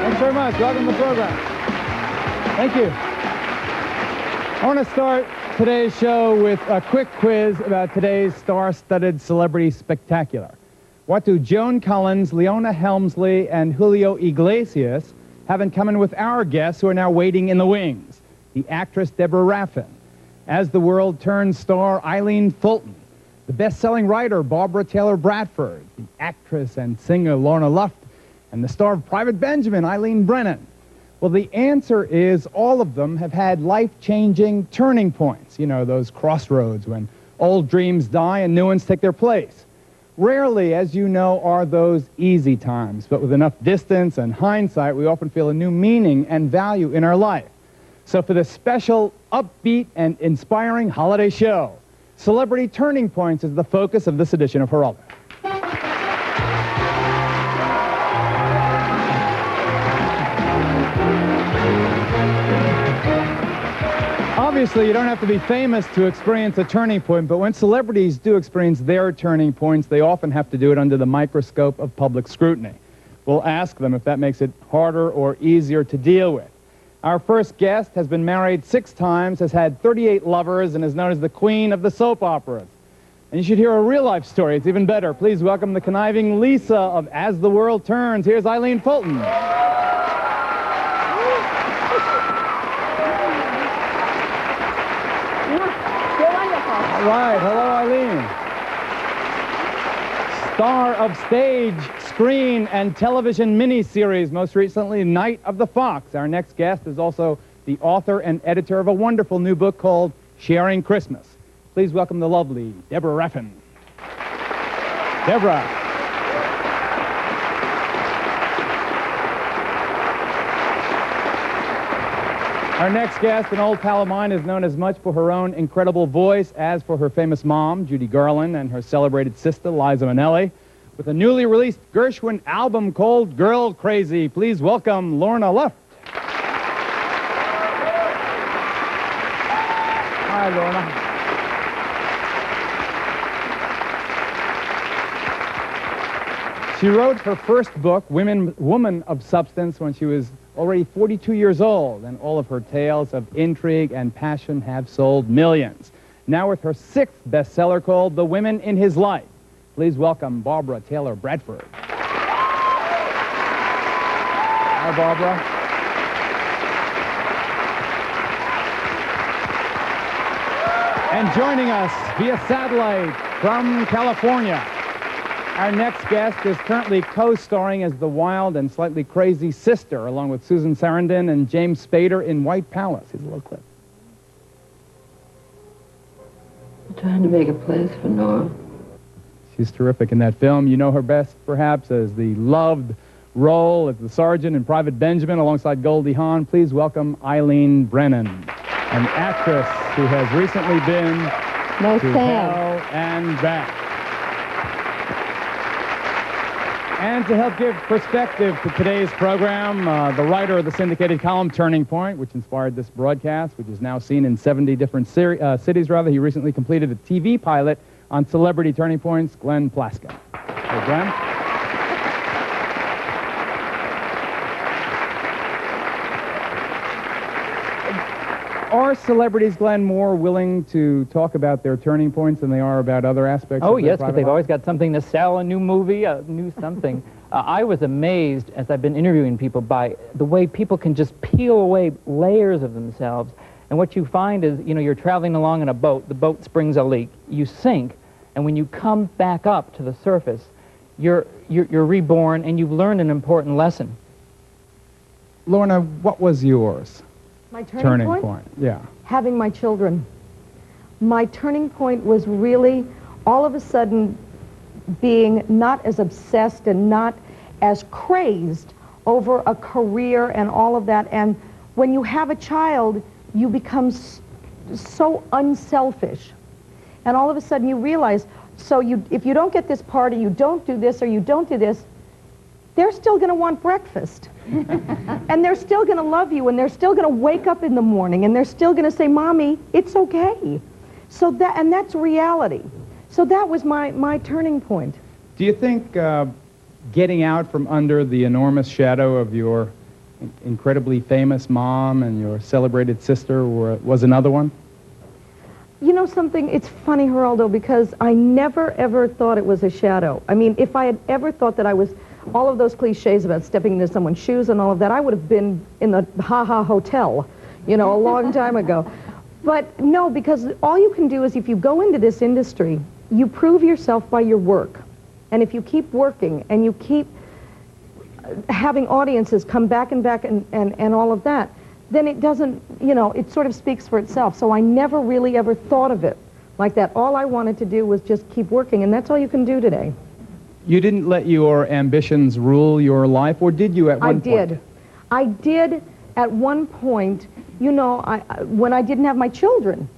Thanks very much. Welcome to the program. Thank you. I want to start today's show with a quick quiz about today's star-studded celebrity spectacular. What do Joan Collins, Leona Helmsley, and Julio Iglesias have in common with our guests who are now waiting in the wings? The actress Deborah Raffin, As the World Turns star Eileen Fulton, the best-selling writer Barbara Taylor Bradford, the actress and singer Lorna Luft, and the star of Private Benjamin, Eileen Brennan. Well, the answer is all of them have had life-changing turning points. You know, those crossroads when old dreams die and new ones take their place. Rarely, as you know, are those easy times, but with enough distance and hindsight, we often feel a new meaning and value in our life. So for this special, upbeat, and inspiring holiday show, Celebrity Turning Points is the focus of this edition of Geraldo. Obviously, you don't have to be famous to experience a turning point, but when celebrities do experience their turning points, they often have to do it under the microscope of public scrutiny. We'll ask them if that makes it harder or easier to deal with. Our first guest has been married 6 times, has had 38 lovers, and is known as the queen of the soap operas. And you should hear a real-life story. It's even better. Please welcome the conniving Lisa of As the World Turns. Here's Eileen Fulton. All right. Hello, Eileen. Star of stage, screen, and television miniseries, most recently Night of the Fox. Our next guest is also the author and editor of a wonderful new book called Sharing Christmas. Please welcome the lovely Deborah Raffin. Deborah. Our next guest, an old pal of mine, is known as much for her own incredible voice as for her famous mom, Judy Garland, and her celebrated sister, Liza Minnelli, with a newly released Gershwin album called Girl Crazy. Please welcome Lorna Luft. Hi, Lorna. She wrote her first book, Woman of Substance, when she was already 42 years old, and all of her tales of intrigue and passion have sold millions. Now with her 6th bestseller called The Women in His Life. Please welcome Barbara Taylor Bradford. Hi, Barbara. And joining us via satellite from California, our next guest is currently co-starring as the wild and slightly crazy sister, along with Susan Sarandon and James Spader in White Palace. Here's a little clip. I'm trying to make a place for Nora. She's terrific in that film. You know her best, perhaps, as the loved role as the sergeant in Private Benjamin alongside Goldie Hawn. Please welcome Eileen Brennan, an actress who has recently been to Hell and Back. And to help give perspective to today's program, the writer of the syndicated column Turning Point, which inspired this broadcast, which is now seen in 70 different cities, he recently completed a TV pilot on celebrity turning points, Glenn Plaska. Hey, Glenn. Are celebrities, Glenn, more willing to talk about their turning points than they are about other aspects of their yes, private but they've life? always got something to sell, a new movie, a new something. I was amazed, as I've been interviewing people, by the way people can just peel away layers of themselves. And what you find is, you know, you're traveling along in a boat, the boat springs a leak, you sink, and when you come back up to the surface, you're reborn, and you've learned an important lesson. Lorna, what was yours? My turning point? Yeah. Having my children. My turning point was really all of a sudden being not as obsessed and not as crazed over a career and all of that. And when you have a child, you become so unselfish. And all of a sudden you realize, so if you don't get this part, or you don't do this, or you don't do this, they're still going to want breakfast. And they're still going to love you, and they're still going to wake up in the morning, and they're still going to say, Mommy, it's okay. So that's reality. So that was my turning point. Do you think getting out from under the enormous shadow of your incredibly famous mom and your celebrated sister was another one? You know something? It's funny, Geraldo, because I never, ever thought it was a shadow. I mean, if I had ever thought that I was, all of those cliches about stepping into someone's shoes and all of that, I would have been in the Ha-Ha Hotel, you know, a long time ago. But no, because all you can do is if you go into this industry, you prove yourself by your work. And if you keep working and you keep having audiences come back and back and all of that, then it doesn't, you know, it sort of speaks for itself. So I never really ever thought of it like that. All I wanted to do was just keep working, and that's all you can do today. You didn't let your ambitions rule your life, or did you at one point? I did at one point. You know, when I didn't have my children,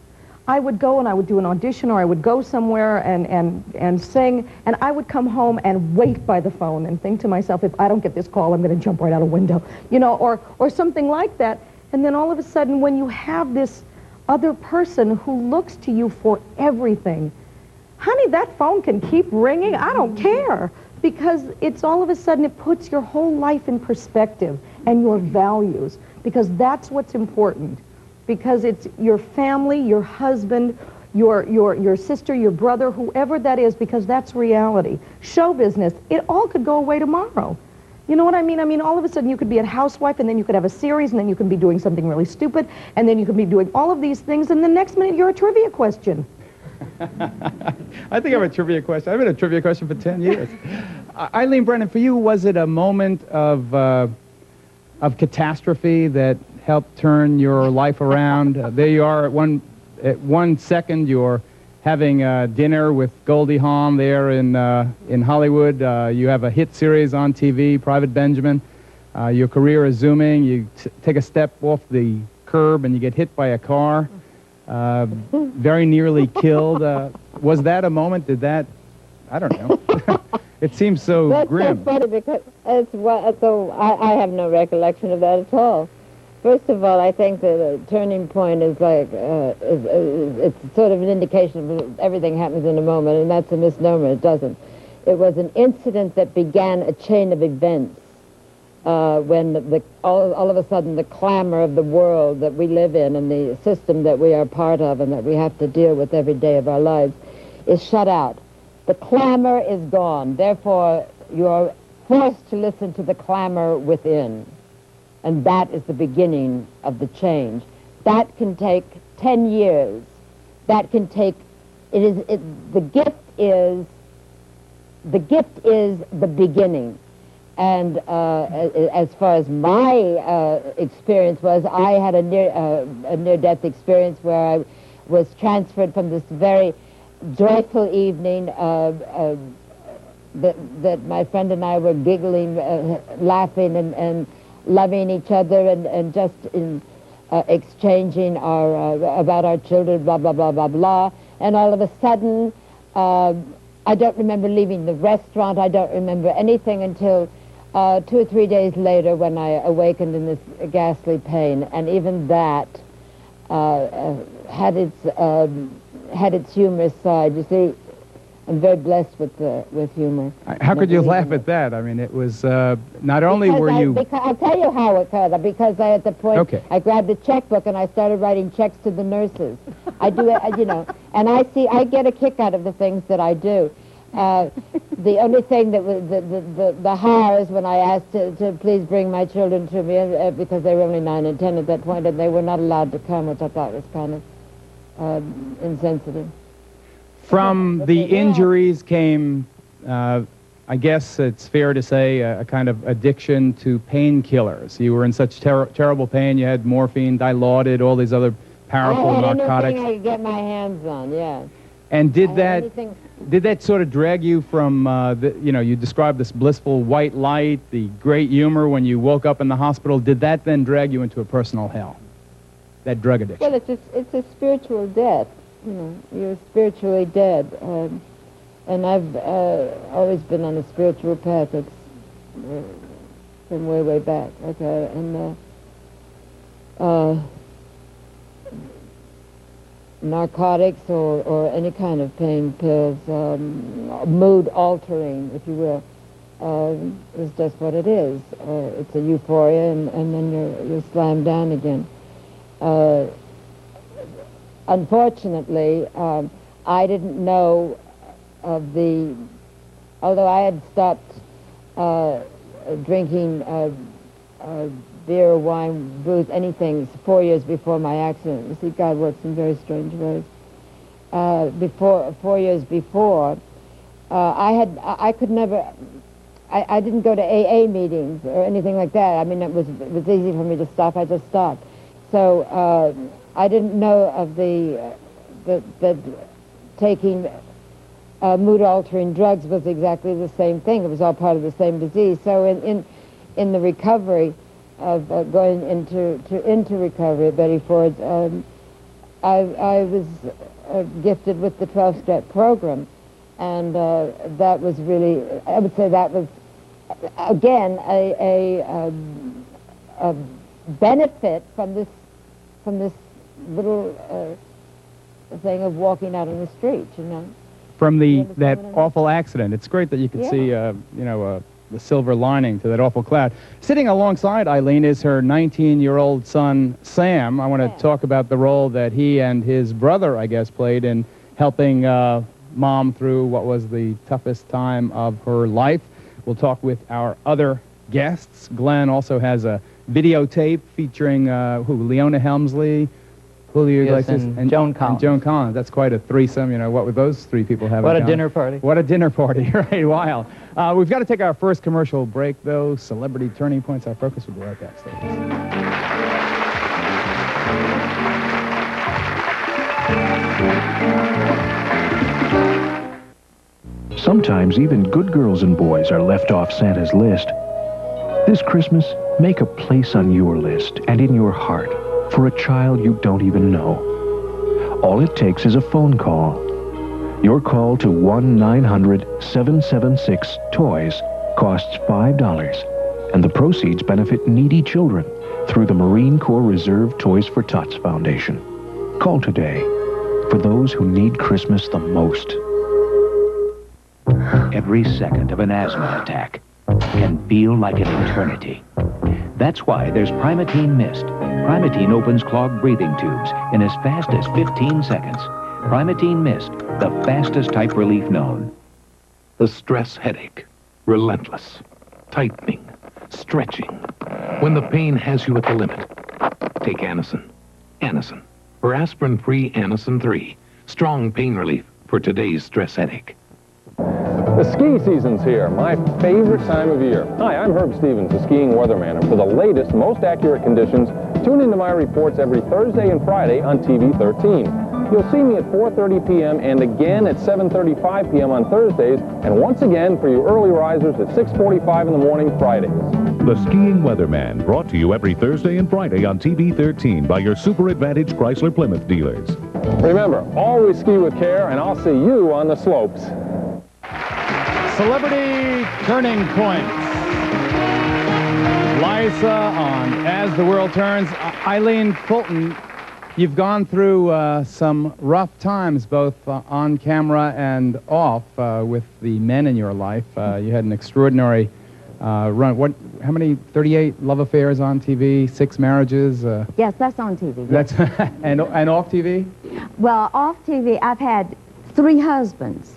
I would go and I would do an audition, or I would go somewhere and sing, and I would come home and wait by the phone and think to myself, if I don't get this call, I'm going to jump right out a window, you know, or something like that. And then all of a sudden, when you have this other person who looks to you for everything, honey, that phone can keep ringing. I don't care, because it's all of a sudden it puts your whole life in perspective and your values, because that's what's important. Because it's your family, your husband, your sister, your brother, whoever that is, because that's reality. Show business, it all could go away tomorrow. You know what I mean? I mean, all of a sudden you could be a housewife, and then you could have a series, and then you could be doing something really stupid, and then you could be doing all of these things, and the next minute you're a trivia question. I think I have a trivia question. I've been a trivia question for 10 years. Eileen Brennan, for you, was it a moment of catastrophe that helped turn your life around? There you are at one second you're having dinner with Goldie Hawn there in Hollywood. You have a hit series on TV, Private Benjamin. Your career is zooming. You take a step off the curb and you get hit by a car. Very nearly killed. Was that a moment? Did that? I don't know. It seems so grim. That's so funny, because I have no recollection of that at all. First of all, I think the turning point is like, it's sort of an indication of everything happens in a moment, and that's a misnomer. It doesn't. It was an incident that began a chain of events when all of a sudden the clamor of the world that we live in and the system that we are part of and that we have to deal with every day of our lives is shut out. The clamor is gone. Therefore, you are forced to listen to the clamor within. And that is the beginning of the change. That can take 10 years. That can take, the gift is the beginning. And as far as my experience was, I had a near-death experience where I was transferred from this very joyful evening that my friend and I were giggling, laughing, and loving each other, and just in exchanging about our children, blah, blah, blah, blah, blah. And all of a sudden, I don't remember leaving the restaurant. I don't remember anything until 2 or 3 days later when I awakened in this ghastly pain. And even that had its humorous side. You see, I'm very blessed with humor. How could you laugh at that? I mean, it was not only were you... Because I'll tell you how it occurred. Because at the point, okay, I grabbed a checkbook and I started writing checks to the nurses. I do it, you know, and I get a kick out of the things that I do. The only thing that was the horror is when I asked to please bring my children to me, because they were only 9 and 10 at that point, and they were not allowed to come, which I thought was kind of insensitive. From the injuries came, I guess it's fair to say, a kind of addiction to painkillers. You were in such terrible pain. You had morphine, Dilaudid, all these other powerful narcotics. Anything I could get my hands on, yeah. And did that sort of drag you from, you described this blissful white light, the great humor when you woke up in the hospital. Did that then drag you into a personal hell, that drug addiction? Well, it's a spiritual death. You know, you're spiritually dead. And I've always been on a spiritual path. That's from way, way back. Okay, and narcotics or any kind of pain pills, mood altering, if you will, is just what it is. It's a euphoria, and then you're slammed down again. Unfortunately, I didn't know of the, although I had stopped drinking beer, wine, booze, anything 4 years before my accident. You see, God works in very strange ways. 4 years before, I could never, I didn't go to AA meetings or anything like that. I mean, it was easy for me to stop. I just stopped. So I didn't know of that taking mood-altering drugs was exactly the same thing. It was all part of the same disease. So in the recovery of going into recovery at Betty Ford's, I was gifted with the 12-step program, and that was really, I would say that was, again, a benefit from this little thing of walking out on the street, you know. From that awful accident, it's great that you could see, the silver lining to that awful cloud. Sitting alongside Eileen is her 19-year-old son, Sam. I want to talk about the role that he and his brother, I guess, played in helping Mom through what was the toughest time of her life. We'll talk with our other guests. Glenn also has a videotape featuring Leona Helmsley, Julio Iglesias, and Joan Collins. And Joan Collins. That's quite a threesome. You know, what would those three people have? What a dinner party. What a dinner party, right? Wow. We've got to take our first commercial break, though. Celebrity Turning Points, our focus. We'll be right back. Stay with us. Sometimes even good girls and boys are left off Santa's list. This Christmas, make a place on your list and in your heart for a child you don't even know. All it takes is a phone call. Your call to 1-900-776-TOYS costs $5, and the proceeds benefit needy children through the Marine Corps Reserve Toys for Tots Foundation. Call today for those who need Christmas the most. Every second of an asthma attack can feel like an eternity. That's why there's Primatene Mist. Primatene opens clogged breathing tubes in as fast as 15 seconds. Primatene Mist, the fastest type relief known. The stress headache, relentless, tightening, stretching. When the pain has you at the limit, take Anacin. Anacin, or aspirin-free Anacin 3. Strong pain relief for today's stress headache. The ski season's here, my favorite time of year. Hi, I'm Herb Stevens, the skiing weatherman, and for the latest, most accurate conditions, tune into my reports every Thursday and Friday on TV 13. You'll see me at 4:30 p.m. and again at 7:35 p.m. on Thursdays, and once again for you early risers at 6:45 in the morning Fridays. The Skiing Weatherman, brought to you every Thursday and Friday on TV 13 by your Super Advantage Chrysler Plymouth dealers. Remember, always ski with care, and I'll see you on the slopes. Celebrity Turning Points. Liza on As the World Turns. Eileen Fulton, you've gone through some rough times, both on camera and off, with the men in your life. You had an extraordinary run. How many? 38 love affairs on TV, 6 marriages? Yes, that's on TV. Yes. That's and off TV? Well, off TV, I've had 3 husbands.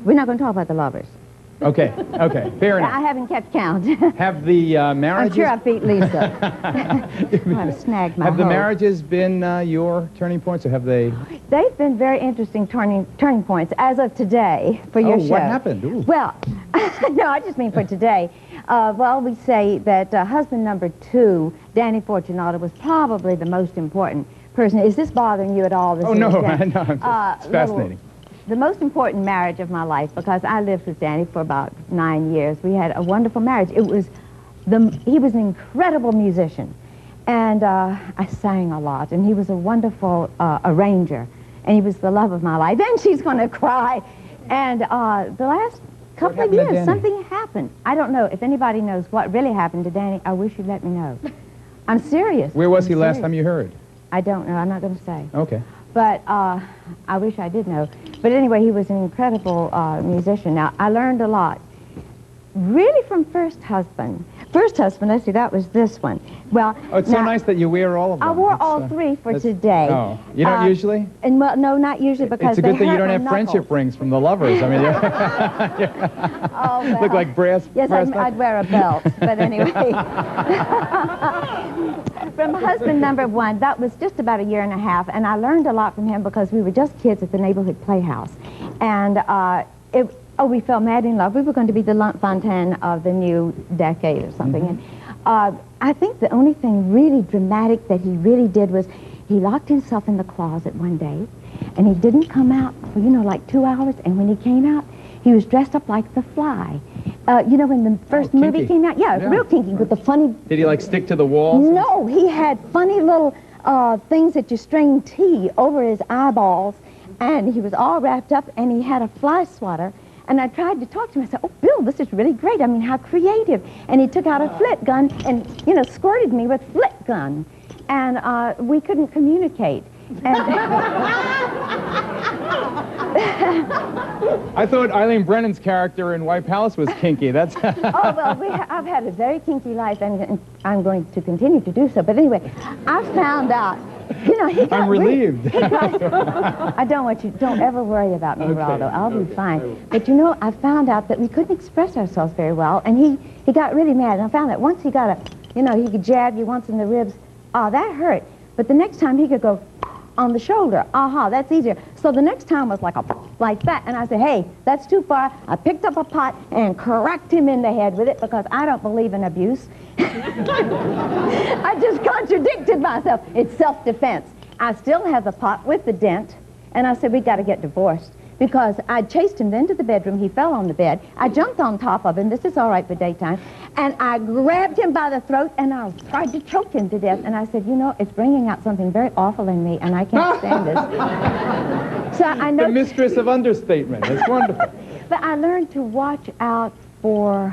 We're not going to talk about the lovers. Okay, fair enough. I haven't kept count. Have the marriages... I'm sure I beat Lisa. Trying to snag my Have the hoe. marriages been your turning points, or have they... They've been very interesting turning points as of today for your show. What happened? Ooh. Well, no, I just mean for today. Well, we say that husband number 2, Danny Fortunato, was probably the most important person. Is this bothering you at all? No, no, it's fascinating. The most important marriage of my life, because I lived with Danny for about 9 years. We had a wonderful marriage. He was an incredible musician, and I sang a lot, and he was a wonderful arranger, and he was the love of my life. Then she's going to cry. And the last couple of years, something happened. I don't know if anybody knows what really happened to Danny. I wish you'd let me know. I'm serious. Where was he last time you heard? I don't know. I'm not going to say. Okay. But I wish I did know. But anyway, he was an incredible musician. Now, I learned a lot. really from first husband. First husband, let's see, that was this one. Well, Oh, it's so nice that you wear all of them. I wore It's, all three for today. Oh, you don't usually? And well, no, not usually because It's a good they thing you hurt don't my have knuckles. friendship rings from the lovers. I mean, Oh, well. look like brass. Yes, brass I'd wear a belt, but anyway. From husband number one, that was just about a year and a half, and I learned a lot from him because we were just kids at the neighborhood playhouse. And we fell mad in love. We were going to be the Luft Fontaine of the new decade or something. And I think the only thing really dramatic that he really did was he locked himself in the closet one day, and he didn't come out for, like 2 hours, and when he came out, he was dressed up like the Fly. When the first movie came out? Yeah, real kinky with the funny... Did he, like, stick to the walls? No, he had funny little things that you string tea over his eyeballs, and he was all wrapped up, and he had a fly swatter. And I tried to talk to him. I said, "Oh, Bill, this is really great. I mean, how creative." And he took out a flit gun and, squirted me with flit gun. And we couldn't communicate. And I thought Eileen Brennan's character in White Palace was kinky. That's... Oh, well, I've had a very kinky life, and I'm going to continue to do so. But anyway, I found out, he got I'm relieved. I don't ever worry about me, Geraldo. I'll be fine. But, I found out that we couldn't express ourselves very well, and he got really mad. And I found that once he got he could jab you once in the ribs. Oh, that hurt. But the next time he could go on the shoulder. That's easier. So the next time was like that. And I said, "Hey, that's too far." I picked up a pot and cracked him in the head with it because I don't believe in abuse. I just contradicted myself. It's self-defense. I still have the pot with the dent, and I said, "We got to get divorced." Because I chased him into the bedroom. He fell on the bed. I jumped on top of him. This is all right for daytime. And I grabbed him by the throat, and I tried to choke him to death. And I said, it's bringing out something very awful in me, and I can't stand this. So I know... The mistress of understatement. It's wonderful. But I learned to watch out for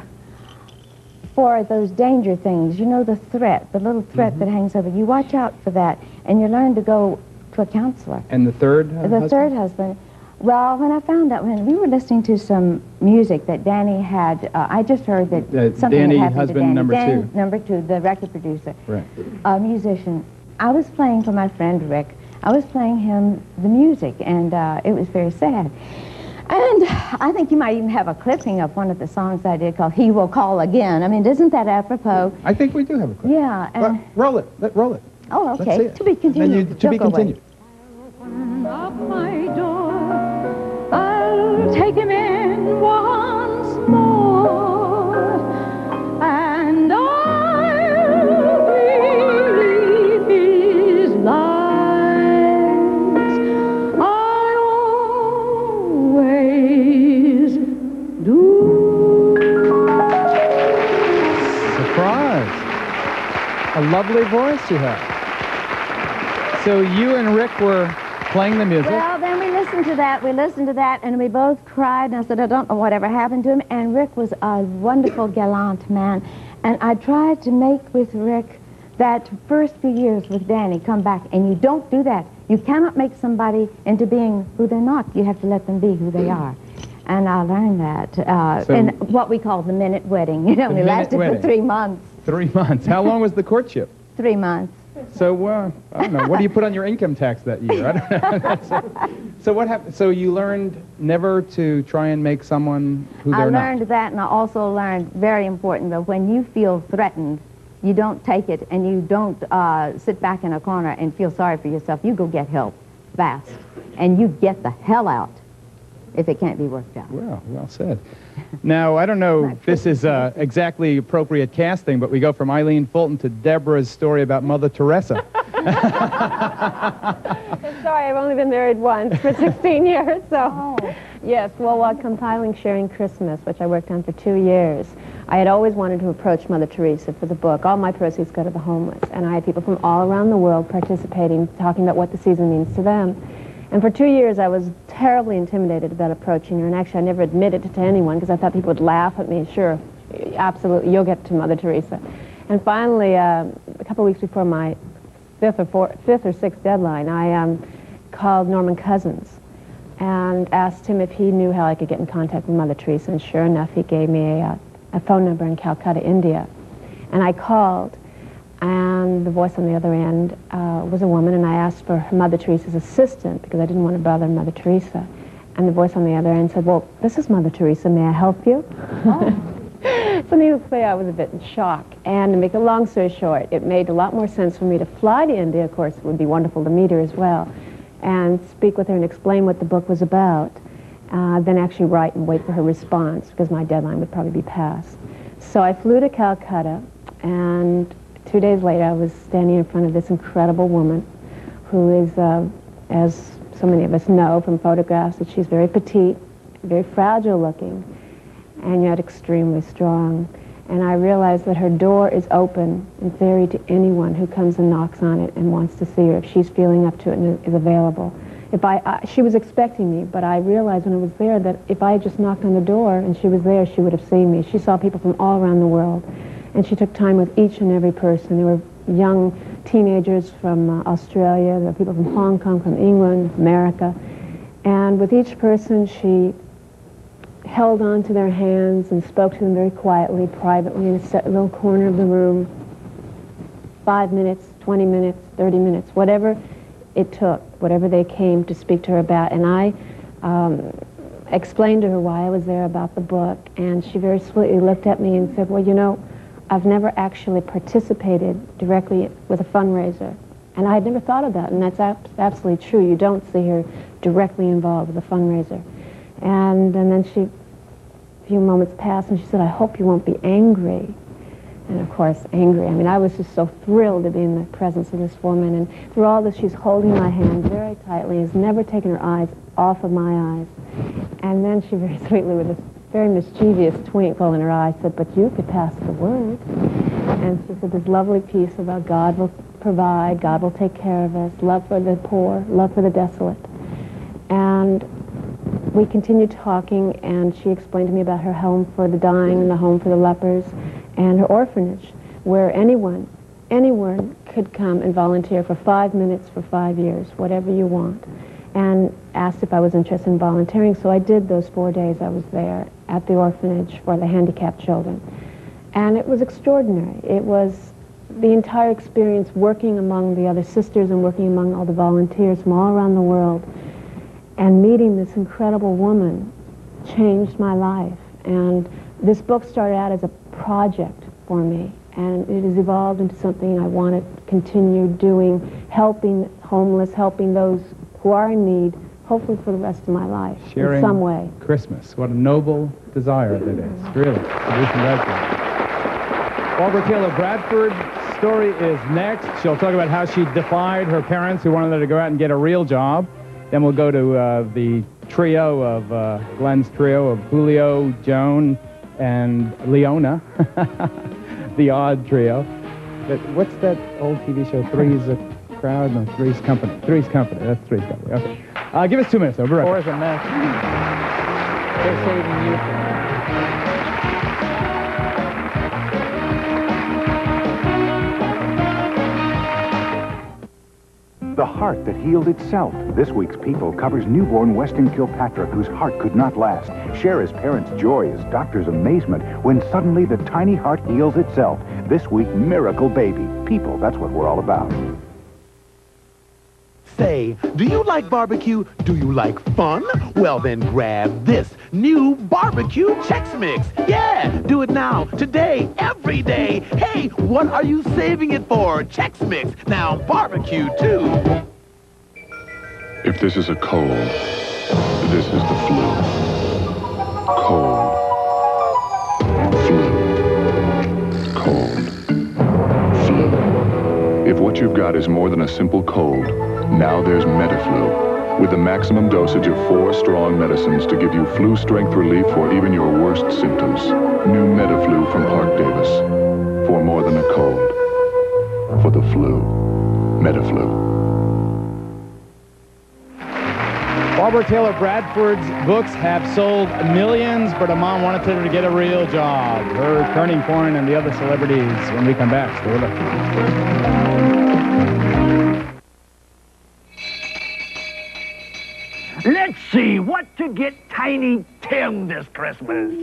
those danger things. The threat, the little threat that hangs over. You watch out for that, and you learn to go to a counselor. And the third husband? Third husband. Well, when I found out, when we were listening to some music that Danny had, I just heard that something Danny, had happened husband to Danny. number Danny, two. number two, the record producer. Right. A musician. I was playing for my friend Rick. I was playing him the music, and it was very sad. And I think you might even have a clipping of one of the songs I did called "He Will Call Again." I mean, isn't that apropos? I think we do have a clip. Yeah. And roll it. Roll it. Oh, Let's see okay. it. To be continued. Then to be continued. Open up my door, I'll take him in once more, and I'll believe his lies. I always do. Surprise. A lovely voice you have. So you and Rick were playing the music. Well, then we listened to that, and we both cried, and I said, I don't know whatever happened to him, and Rick was a wonderful, gallant man, and I tried to make with Rick that first few years with Danny come back, and you don't do that. You cannot make somebody into being who they're not. You have to let them be who they are. And I learned that in what we call the minute wedding. It only lasted for 3 months. 3 months. How long was the courtship? 3 months. So, I don't know. What do you put on your income tax that year? I don't know. So what happened? So you learned never to try and make someone who they're not. I learned that, and I also learned, very important, that when you feel threatened, you don't take it, and you don't sit back in a corner and feel sorry for yourself. You go get help fast, and you get the hell out if it can't be worked out. Well said. Now, I don't know if this is exactly appropriate casting, but we go from Eileen Fulton to Deborah's story about Mother Teresa. Sorry, I've only been married once for 16 years, so... Yes, well, while compiling Sharing Christmas, which I worked on for 2 years, I had always wanted to approach Mother Teresa for the book. All my proceeds go to the homeless, and I had people from all around the world participating, talking about what the season means to them. And for 2 years, I was terribly intimidated about approaching her, and actually I never admitted it to anyone because I thought people would laugh at me. Sure, absolutely, you'll get to Mother Teresa. And finally, a couple weeks before my fifth or sixth deadline, I called Norman Cousins and asked him if he knew how I could get in contact with Mother Teresa, and sure enough, he gave me a a phone number in Calcutta, India. And I called, and the voice on the other end was a woman, and I asked for her Mother Teresa's assistant because I didn't want to bother Mother Teresa. And the voice on the other end said, well, this is Mother Teresa, may I help you? Oh. So needless to say, I was a bit in shock. And to make a long story short, it made a lot more sense for me to fly to India. Of course, it would be wonderful to meet her as well, and speak with her and explain what the book was about, then actually write and wait for her response, because my deadline would probably be passed. So I flew to Calcutta, and 2 days later, I was standing in front of this incredible woman who is, as so many of us know from photographs, that she's very petite, very fragile looking, and yet extremely strong. And I realized that her door is open in theory to anyone who comes and knocks on it and wants to see her if she's feeling up to it and is available. She was expecting me, but I realized when I was there that if I had just knocked on the door and she was there, she would have seen me. She saw people from all around the world, and she took time with each and every person. There were young teenagers from Australia, there were people from Hong Kong, from England, America, and with each person she held on to their hands and spoke to them very quietly, privately, in a little corner of the room. 5 minutes, 20 minutes, 30 minutes, whatever it took, whatever they came to speak to her about. And I explained to her why I was there about the book, and she very sweetly looked at me and said, well, you know, I've never actually participated directly with a fundraiser. And I had never thought of that, and that's absolutely true. You don't see her directly involved with a fundraiser. And then a few moments passed, and she said, I hope you won't be angry. And of course, angry. I mean, I was just so thrilled to be in the presence of this woman. And through all this, she's holding my hand very tightly, has never taken her eyes off of my eyes. And then she very sweetly, with this very mischievous twinkle in her eye, said, but you could pass the word. And she said this lovely piece about God will provide, God will take care of us, love for the poor, love for the desolate. And we continued talking, and she explained to me about her home for the dying and the home for the lepers and her orphanage, where anyone could come and volunteer for 5 minutes for 5 years, whatever you want, and asked if I was interested in volunteering. So I did those 4 days I was there at the orphanage for the handicapped children. And it was extraordinary. It was the entire experience working among the other sisters and working among all the volunteers from all around the world, and meeting this incredible woman changed my life. And this book started out as a project for me, and it has evolved into something I want to continue doing, helping homeless, helping those who are in need, hopefully for the rest of my life, sharing in some way. Christmas. What a noble desire that is, really. Barbara Taylor Bradford's story is next. She'll talk about how she defied her parents who wanted her to go out and get a real job. Then we'll go to the trio of, Glenn's trio of Julio, Joan, and Leona, the odd trio. But what's that old TV show, Three's a Crowd? No, Three's Company. Three's Company. That's Three's Company. Okay. Give us 2 minutes. I'll be right back. Four's a mess. They're saving you. The heart that healed itself. This week's People covers newborn Weston Kilpatrick, whose heart could not last. Share his parents' joy as doctors' amazement when suddenly the tiny heart heals itself. This week, Miracle Baby. People, that's what we're all about. Say, do you like barbecue? Do you like fun? Well, then grab this new barbecue Chex Mix. Yeah, do it now, today, every day. Hey, what are you saving it for? Chex Mix, now barbecue too. If this is a cold, this is the flu. Cold. Flu. Cold. Flu. If what you've got is more than a simple cold, now there's Metaflu, with the maximum dosage of 4 strong medicines to give you flu-strength relief for even your worst symptoms. New Metaflu from Park Davis. For more than a cold. For the flu. Metaflu. Barbara Taylor Bradford's books have sold millions, but her mom wanted her to get a real job. Her turning point and the other celebrities when we come back. Stay with us. Let's see, what to to get Tiny Tim this Christmas?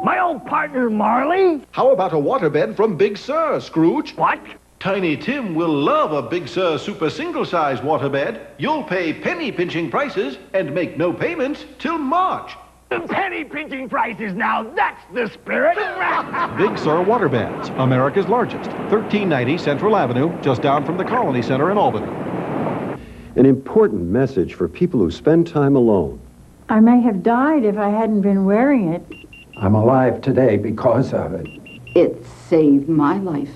My old partner, Marley? How about a waterbed from Big Sur, Scrooge? What? Tiny Tim will love a Big Sur super single-size waterbed. You'll pay penny-pinching prices and make no payments till March. Penny-pinching prices, now that's the spirit. Big Sur Waterbeds, America's largest. 1390 Central Avenue, just down from the Colony Center in Albany. An important message for people who spend time alone. I may have died if I hadn't been wearing it. I'm alive today because of it. It saved my life.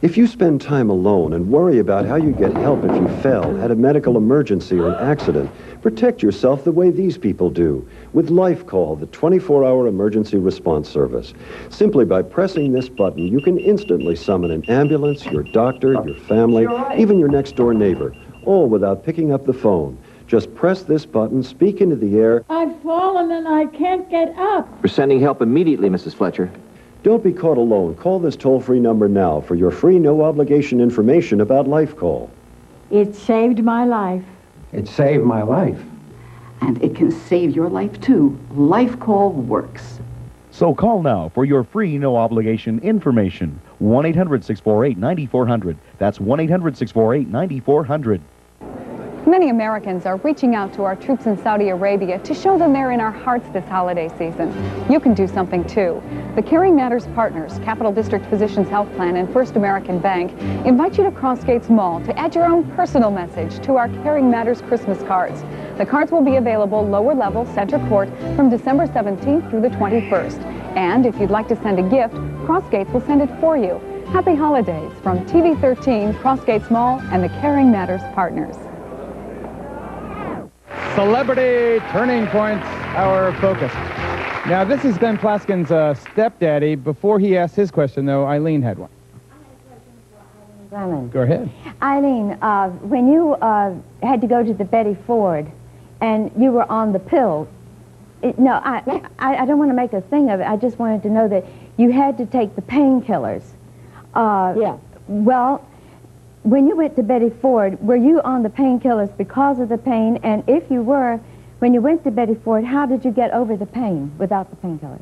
If you spend time alone and worry about how you'd get help if you fell, had a medical emergency or an accident, protect yourself the way these people do, with Life Call, the 24-hour emergency response service. Simply by pressing this button, you can instantly summon an ambulance, your doctor, your family, even your next-door neighbor, all without picking up the phone. Just press this button, speak into the air. I've fallen and I can't get up. We're sending help immediately, Mrs. Fletcher. Don't be caught alone. Call this toll-free number now for your free, no-obligation information about Life Call. It saved my life. It saved my life. And it can save your life, too. Life Call works. So call now for your free, no-obligation information. 1-800-648-9400. That's 1-800-648-9400. Many Americans are reaching out to our troops in Saudi Arabia to show them they're in our hearts this holiday season. You can do something too. The Caring Matters partners, Capital District Physicians Health Plan and First American Bank, invite you to Crossgates Mall to add your own personal message to our Caring Matters Christmas cards. The cards will be available lower level, center court, from December 17th through the 21st. And if you'd like to send a gift, Crossgates will send it for you. Happy holidays from TV 13, Crossgates Mall, and the Caring Matters partners. Celebrity Turning Points, our focus. Now, this is Ben Plaskin's stepdaddy. Before he asked his question, though, Eileen had one. Go ahead. Eileen, when you had to go to the Betty Ford and you were on the pill, I don't want to make a thing of it. I just wanted to know that you had to take the painkillers. Yeah. Well, when you went to Betty Ford, were you on the painkillers because of the pain? And if you were, when you went to Betty Ford, how did you get over the pain without the painkillers?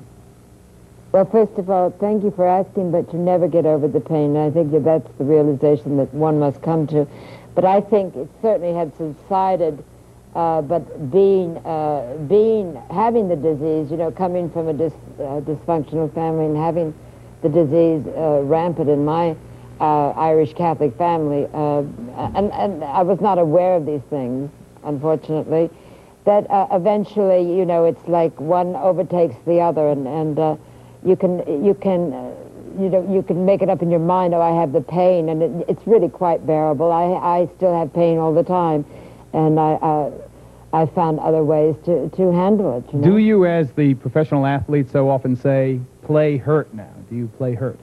Well, first of all, thank you for asking, but you never get over the pain. I think that that's the realization that one must come to. But I think it certainly had subsided, but having the disease, coming from a dysfunctional family and having the disease rampant in my Irish Catholic family, and I was not aware of these things, unfortunately, that eventually, it's like one overtakes the other, and you can make it up in your mind, I have the pain, and it's really quite bearable. I still have pain all the time, and I found other ways to handle it. Do you, as the professional athlete so often say, play hurt now? Do you play hurt?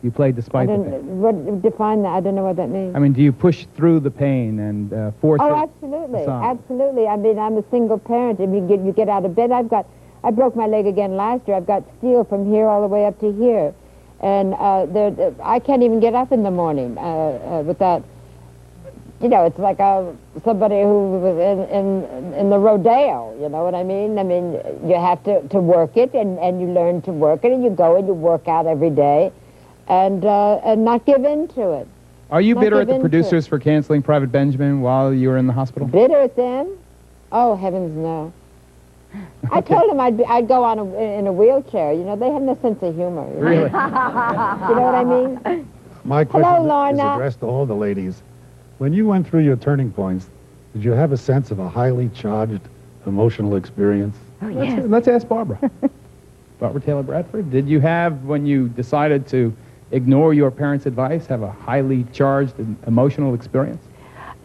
You play despite the pain? What, define that. I don't know what that means. I mean, do you push through the pain and force it absolutely. aside? Absolutely. I mean, I'm a single parent. If you get out of bed, I broke my leg again last year. I've got steel from here all the way up to here. And I can't even get up in the morning with that. It's like somebody who was in the rodeo, you know what I mean? I mean, you have to work it, and you learn to work it, and you go and you work out every day. And not give in to it. Are you bitter at the producers for canceling Private Benjamin while you were in the hospital? Bitter at them? Oh, heavens no. I told them I'd go on in a wheelchair. They have no sense of humor. Really? You know what I mean? My question Hello, is Lorna. addressed to all the ladies. When you went through your turning points, did you have a sense of a highly charged emotional experience? Oh, yes. Let's ask Barbara. Barbara Taylor Bradford, did you have, when you decided to ignore your parents' advice, have a highly charged and emotional experience?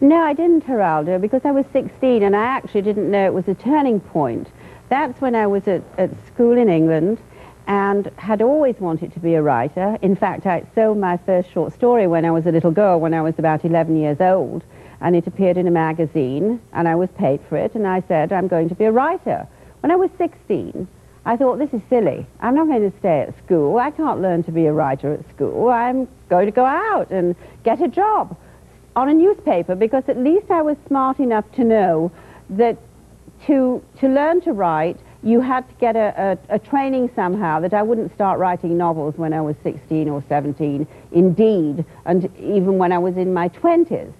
No, I didn't, Geraldo, because I was 16 and I actually didn't know it was a turning point. That's when I was at school in England and had always wanted to be a writer. In fact, I sold my first short story when I was a little girl, when I was about 11 years old, and it appeared in a magazine, and I was paid for it, and I said, I'm going to be a writer. When I was 16, I thought, this is silly. I'm not going to stay at school. I can't learn to be a writer at school. I'm going to go out and get a job on a newspaper, because at least I was smart enough to know that to learn to write, you had to get a training somehow that I wouldn't start writing novels when I was 16 or 17, indeed, and even when I was in my 20s.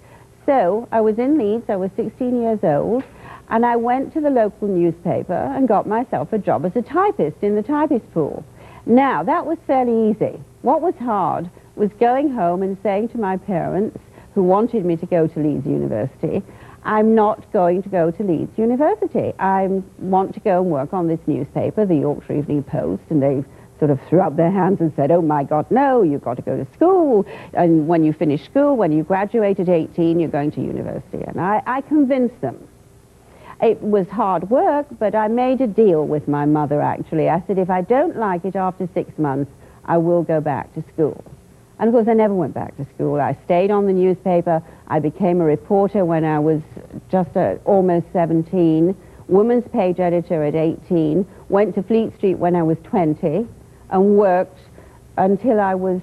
So I was in Leeds, I was 16 years old, and I went to the local newspaper and got myself a job as a typist in the typist pool. Now, that was fairly easy. What was hard was going home and saying to my parents, who wanted me to go to Leeds University, I'm not going to go to Leeds University. I want to go and work on this newspaper, the Yorkshire Evening Post, and they sort of threw up their hands and said, oh my God, no, you've got to go to school, and when you finish school, when you graduate at 18, you're going to university. And I convinced them. It was hard work, but I made a deal with my mother, actually. I said, if I don't like it after 6 months, I will go back to school. And of course, I never went back to school. I stayed on the newspaper. I became a reporter when I was just almost 17, woman's page editor at 18, went to Fleet Street when I was 20, and worked until I was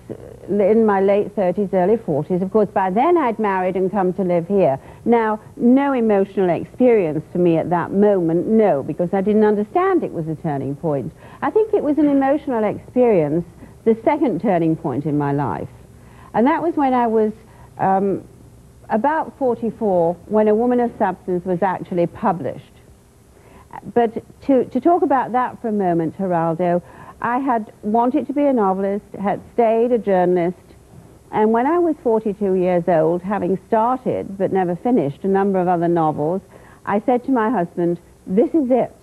in my late 30s, early 40s. Of course, by then I'd married and come to live here. Now, no emotional experience for me at that moment, no, because I didn't understand it was a turning point. I think it was an emotional experience, the second turning point in my life. And that was when I was about 44, when A Woman of Substance was actually published. But to talk about that for a moment, Geraldo, I had wanted to be a novelist, had stayed a journalist, and when I was 42 years old, having started but never finished a number of other novels, I said to my husband, this is it.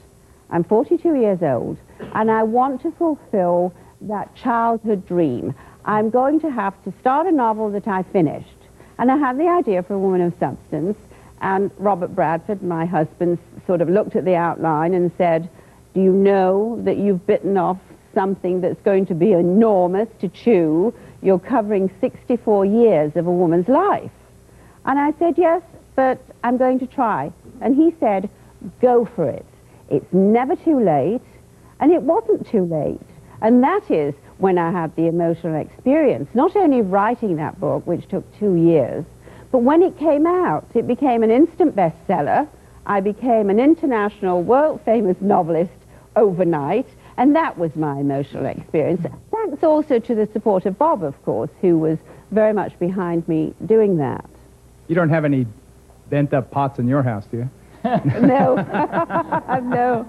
I'm 42 years old, and I want to fulfill that childhood dream. I'm going to have to start a novel that I finished. And I had the idea for A Woman of Substance, and Robert Bradford, my husband, sort of looked at the outline and said, do you know that you've bitten off something that's going to be enormous to chew? You're covering 64 years of a woman's life. And I said, yes, but I'm going to try. And he said, go for it. It's never too late. And it wasn't too late. And that is when I had the emotional experience, not only writing that book, which took 2 years, but when it came out, it became an instant bestseller. I became an international, world-famous novelist overnight, and that was my emotional experience. Thanks also to the support of Bob, of course, who was very much behind me doing that. You don't have any bent-up pots in your house, do you? No. No.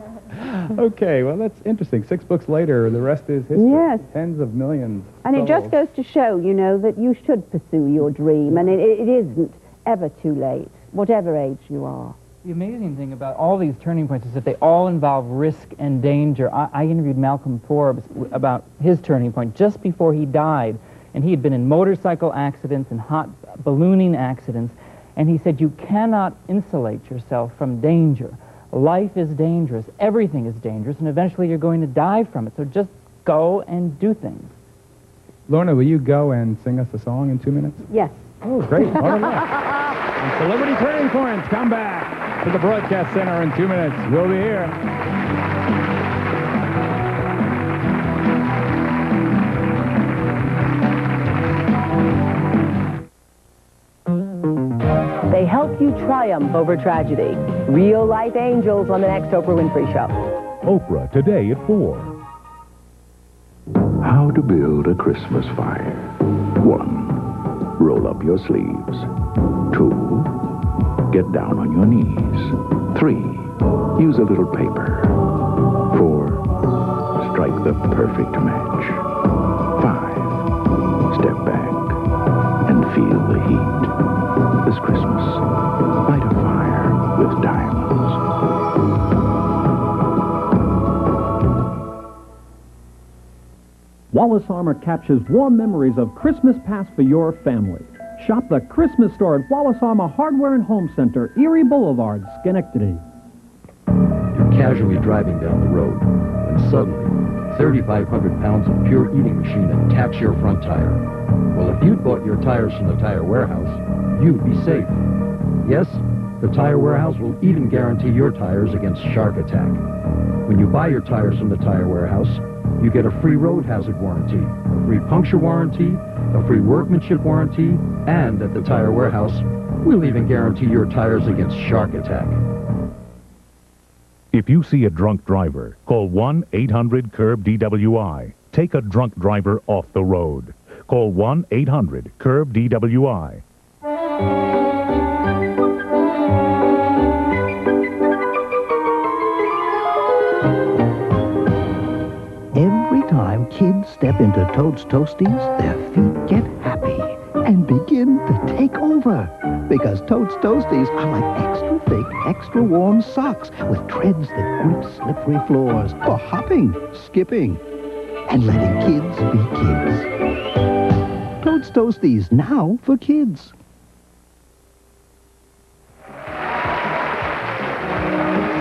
Okay, well, that's interesting. 6 books later, the rest is history. Yes. Tens of millions. And it just goes to show, you know, that you should pursue your dream, and it isn't ever too late, whatever age you are. The amazing thing about all these turning points is that they all involve risk and danger. I interviewed Malcolm Forbes about his turning point just before he died, and he had been in motorcycle accidents and hot ballooning accidents, and he said, you cannot insulate yourself from danger. Life is dangerous. Everything is dangerous, and eventually you're going to die from it. So just go and do things. Lorna, will you go and sing us a song in 2 minutes? Yes. Oh, great. More than that. And Celebrity Turning Points, come back to the Broadcast Center in 2 minutes. We'll be here. They help you triumph over tragedy. Real-life angels on the next Oprah Winfrey Show. Oprah, today at 4. How to build a Christmas fire. 1. Roll up your sleeves. 2. Get down on your knees. 3. Use a little paper. 4. Strike the perfect match. 5. Step back and feel the heat. This Christmas, light a fire with diamonds. Wallace Armor captures warm memories of Christmas past for your family. Shop the Christmas store at Wallace Armor Hardware and Home Center, Erie Boulevard, Schenectady. You're casually driving down the road, and suddenly, 3,500 pounds of pure eating machine attacks your front tire. Well, if you'd bought your tires from the Tire Warehouse, you'd be safe. Yes, the Tire Warehouse will even guarantee your tires against shark attack. When you buy your tires from the Tire Warehouse, you get a free road hazard warranty, a free puncture warranty, a free workmanship warranty, and at the Tire Warehouse, we'll even guarantee your tires against shark attack. If you see a drunk driver, call 1-800-CURB-DWI. Take a drunk driver off the road. Call 1-800-CURB-DWI. Every time kids step into Toad's Toasties, their feet get happy and begin to take over. Because Toad's Toasties are like extra thick, extra warm socks with treads that grip slippery floors for hopping, skipping, and letting kids be kids. Toad's Toasties, now for kids.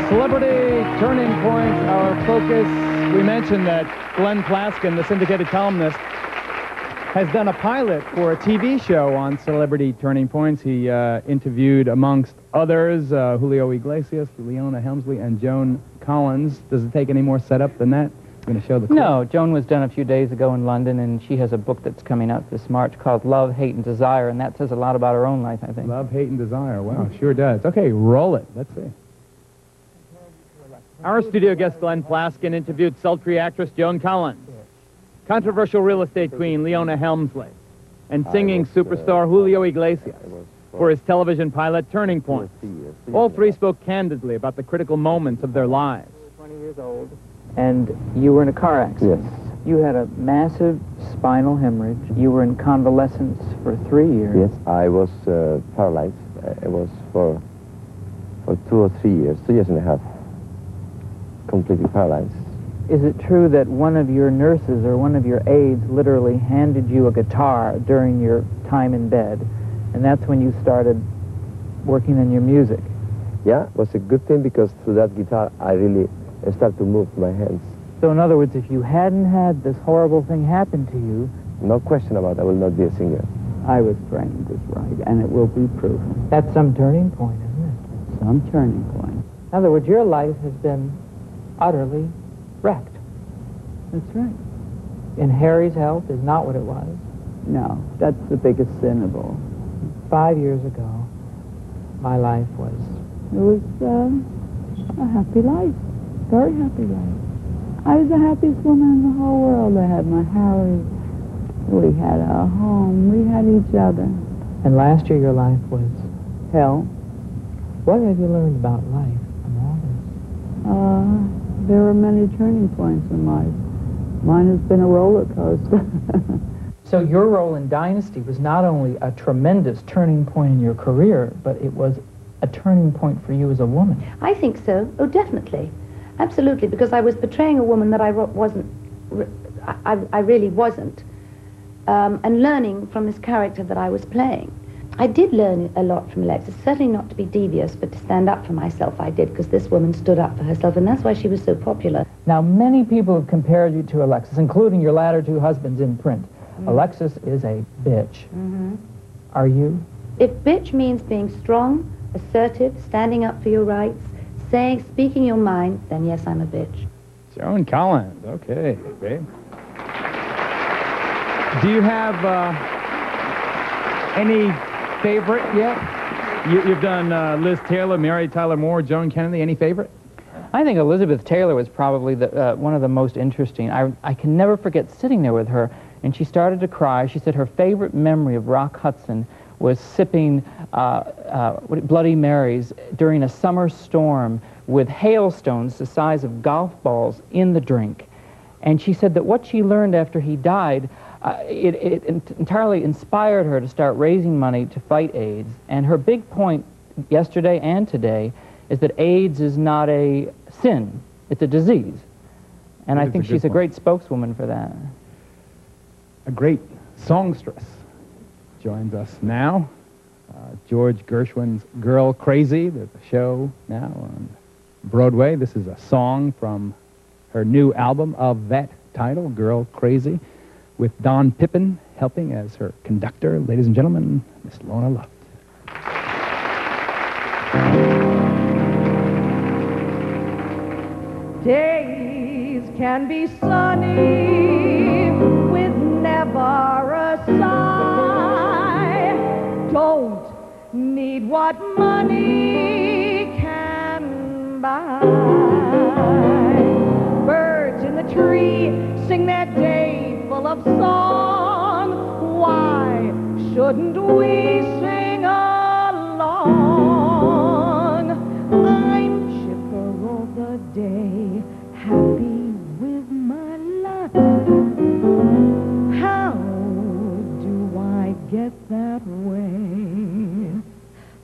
Celebrity Turning Point, our focus. We mentioned that Glenn Plaskin, the syndicated columnist, has done a pilot for a TV show on Celebrity Turning Points. He interviewed, amongst others, Julio Iglesias, Leona Helmsley, and Joan Collins. Does it take any more setup than that? I'm going to show the clip. No, Joan was done a few days ago in London, and she has a book that's coming out this March called Love, Hate, and Desire, and that says a lot about her own life, I think. Love, Hate, and Desire. Wow, sure does. Okay, roll it. Let's see. Our studio guest, Glenn Plaskin, interviewed sultry actress Joan Collins, controversial real estate queen Leona Helmsley, and singing superstar Julio Iglesias for his television pilot Turning Point. All three spoke candidly about the critical moments of their lives. 20 years old, and you were in a car accident. Yes. You had a massive spinal hemorrhage. You were in convalescence for 3 years. Yes, I was paralyzed. It was for 2 or 3 years, 2 years and a half, completely paralyzed. Is it true that one of your nurses or one of your aides literally handed you a guitar during your time in bed, and that's when you started working on your music? Yeah, it was a good thing because through that guitar I really started to move my hands. So in other words, if you hadn't had this horrible thing happen to you... No question about it, I will not be a singer. I was framed as right, and it will be proven. That's some turning point, isn't it? Some turning point. In other words, your life has been utterly wrecked. That's right. And Harry's health is not what it was. No, that's the biggest sin of all. 5 years ago, my life was... It was a happy life. Very happy life. I was the happiest woman in the whole world. I had my Harry. We had a home. We had each other. And last year your life was hell. What have you learned about life from all this? There are many turning points in life. Mine has been a roller coaster. So your role in Dynasty was not only a tremendous turning point in your career, but it was a turning point for you as a woman. I think so. Oh, definitely. Absolutely, because I was portraying a woman that I really wasn't, and learning from this character that I was playing. I did learn a lot from Alexis, certainly not to be devious, but to stand up for myself I did, because this woman stood up for herself, and that's why she was so popular. Now, many people have compared you to Alexis, including your latter two husbands in print. Alexis is a bitch. Are you? If bitch means being strong, assertive, standing up for your rights, speaking your mind, then yes, I'm a bitch. Joan Collins, okay, babe. Do you have any favorite yet? You've done Liz Taylor, Mary Tyler Moore, Joan Kennedy. Any favorite? I think Elizabeth Taylor was probably one of the most interesting. I can never forget sitting there with her, and she started to cry. She said her favorite memory of Rock Hudson was sipping Bloody Marys during a summer storm with hailstones the size of golf balls in the drink. And she said that what she learned after he died, it entirely inspired her to start raising money to fight AIDS. And her big point yesterday and today is that AIDS is not a sin, it's a disease. And I think she's a great spokeswoman for that. A great songstress joins us now. George Gershwin's Girl Crazy, the show now on Broadway. This is a song from her new album of that title, Girl Crazy, with Don Pippin helping as her conductor. Ladies and gentlemen, Miss Lorna Luft. Days can be sunny with never a sigh. Don't need what money can buy. sing that day full of song. Why shouldn't we sing along? I'm chipper all the day, happy with my lot. How do I get that way?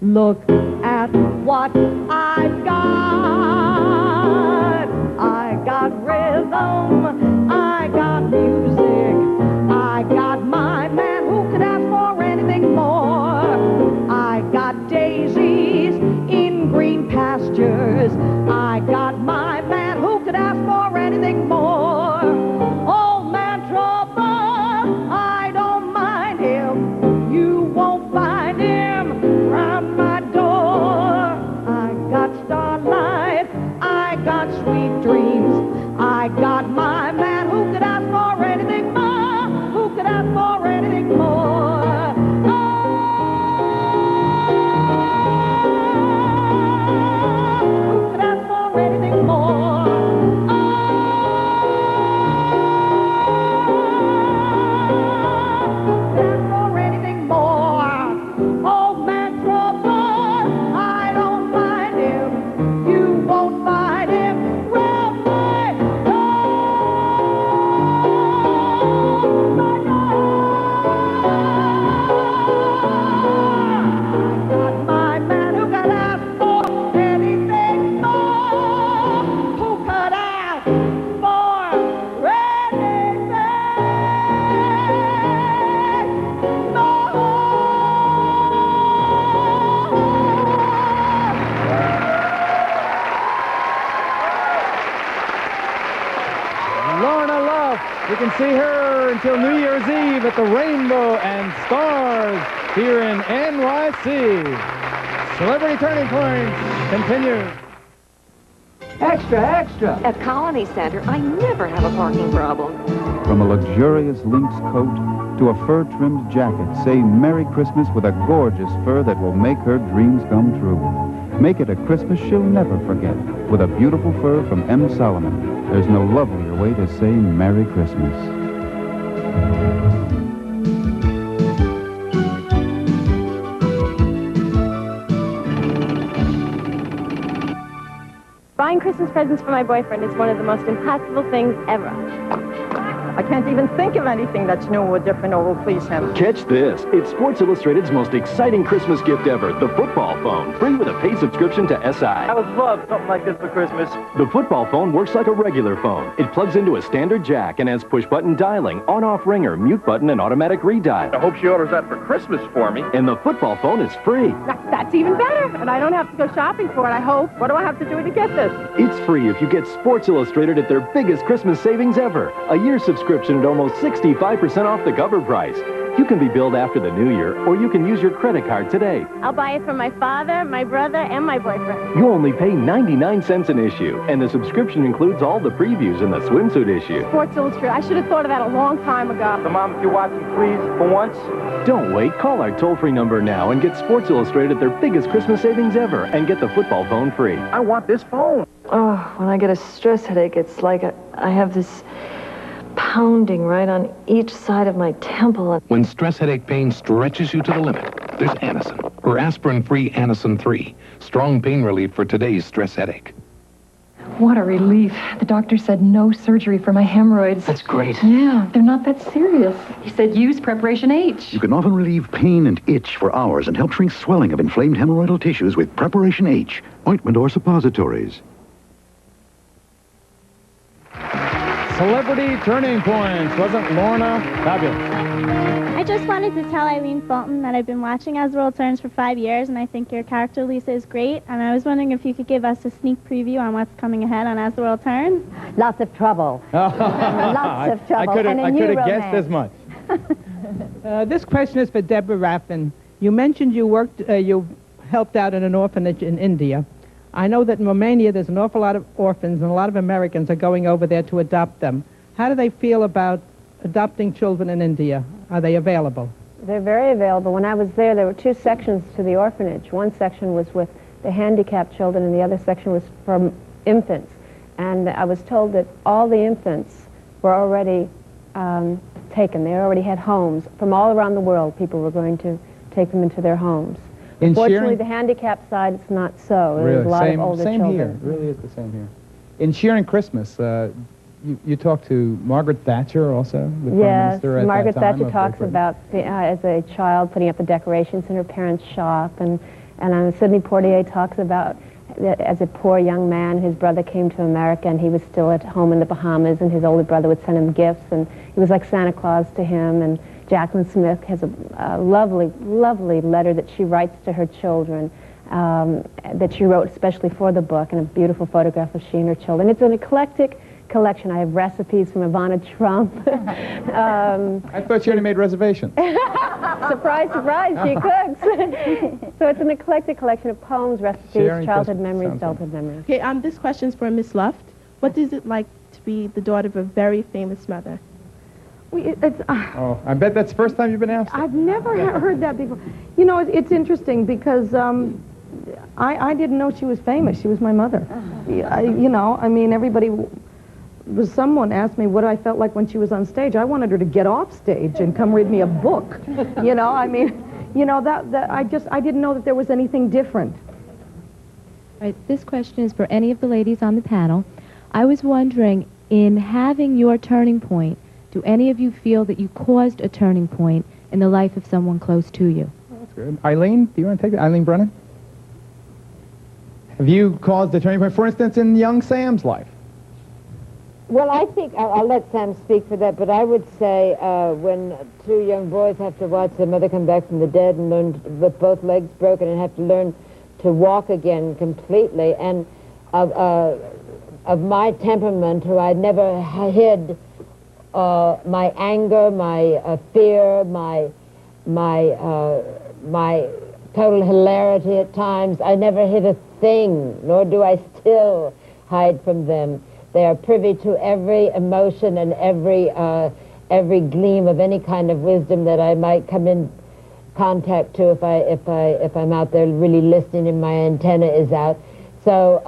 Look at what I've got. I got rhythm, I got music, I got my man. Who could ask for anything more? I got daisies in green pastures, I got my man. Who could ask for anything more? Old man trouble, I don't mind him. You won't find him round my door. I got starlight, I got sweet dreams, I got my man. Who could ask for anything more? Who could ask for anything more? Who could ask for anything more? For anything more. Old man trouble, I don't find him. You won't find him round my door. My man, who could ask for anything more? Who could ask for anything Lorna Luft. You can see her until New Year's Eve at the Rainbow and Stars here in NYC. Celebrity Turning Point continues. Extra, extra. At Colony Center, I never have a parking problem. From a luxurious lynx coat to a fur-trimmed jacket, say Merry Christmas with a gorgeous fur that will make her dreams come true. Make it a Christmas she'll never forget with a beautiful fur from M. Solomon. There's no lovelier way to say Merry Christmas. Buying Christmas presents for my boyfriend is one of the most impossible things ever. I can't even think of anything that's new or different or will please him. Catch this. It's Sports Illustrated's most exciting Christmas gift ever, the football phone, free with a paid subscription to SI. I would love something like this for Christmas. The football phone works like a regular phone. It plugs into a standard jack and has push-button dialing, on-off ringer, mute button, and automatic redial. I hope she orders that for Christmas for me. And the football phone is free. That's even better, and I don't have to go shopping for it, I hope. What do I have to do to get this? It's free if you get Sports Illustrated at their biggest Christmas savings ever. A year subscription at almost 65% off the cover price. You can be billed after the new year, or you can use your credit card today. I'll buy it for my father, my brother, and my boyfriend. You only pay 99 cents an issue, and the subscription includes all the previews in the swimsuit issue. Sports Illustrated. I should have thought of that a long time ago. So, Mom, if you're watching, please, for once. Don't wait. Call our toll-free number now and get Sports Illustrated at their biggest Christmas savings ever, and get the football phone free. I want this phone. Oh, when I get a stress headache, it's like I have this pounding right on each side of my temple. When stress headache pain stretches you to the limit, there's Anacin, or aspirin-free Anacin 3. Strong pain relief for today's stress headache. What a relief. The doctor said no surgery for my hemorrhoids. That's great. Yeah, they're not that serious. He said use Preparation H. You can often relieve pain and itch for hours and help shrink swelling of inflamed hemorrhoidal tissues with Preparation H, ointment or suppositories. Celebrity Turning Points. Wasn't Lorna fabulous? I just wanted to tell Eileen Fulton that I've been watching As the World Turns for 5 years, and I think your character, Lisa, is great. And I was wondering if you could give us a sneak preview on what's coming ahead on As the World Turns. Lots of trouble. Lots of trouble. I could have guessed as much. This question is for Deborah Raffin. You mentioned you helped out in an orphanage in India. I know that in Romania there's an awful lot of orphans, and a lot of Americans are going over there to adopt them. How do they feel about adopting children in India? Are they available? They're very available. When I was there were two sections to the orphanage. One section was with the handicapped children, and the other section was for infants. And I was told that all the infants were already taken. They already had homes. From all around the world, people were going to take them into their homes. Unfortunately, the handicapped side, it's not so. Really? There's a lot of older same children. Here. It really is the same here. In Sharing Christmas, you talked to Margaret Thatcher also, the Prime Minister at Margaret that time Thatcher talks about, as a child, putting up the decorations in her parents' shop, and Sidney Poitier talks about, as a poor young man, his brother came to America, and he was still at home in the Bahamas, and his older brother would send him gifts, and he was like Santa Claus to him. And Jacqueline Smith has a lovely, lovely letter that she writes to her children, that she wrote especially for the book, and a beautiful photograph of she and her children. It's an eclectic collection. I have recipes from Ivana Trump. I thought you already made reservations. Surprise, surprise, she cooks. So it's an eclectic collection of poems, recipes, childhood memories, adulthood memories. Okay, this question's for Miss Luft. What is it like to be the daughter of a very famous mother? Oh, I bet that's the first time you've been asked. I've never heard that before. You know, it's interesting because I didn't know she was famous. She was my mother. You know, I mean, someone asked me what I felt like when she was on stage. I wanted her to get off stage and come read me a book. You know, I mean, you know, I didn't know that there was anything different. All right, this question is for any of the ladies on the panel. I was wondering, in having your turning point, do any of you feel that you caused a turning point in the life of someone close to you? Oh, that's good. Eileen, do you want to take it? Eileen Brennan? Have you caused a turning point, for instance, in young Sam's life? Well, I think I'll let Sam speak for that, but I would say when two young boys have to watch their mother come back from the dead and learn with both legs broken and have to learn to walk again completely, and of my temperament, who I never hid my anger, my fear, my total hilarity at times. I never hid a thing, nor do I still hide from them. They are privy to every emotion and every gleam of any kind of wisdom that I might come in contact to if I'm out there really listening and my antenna is out. So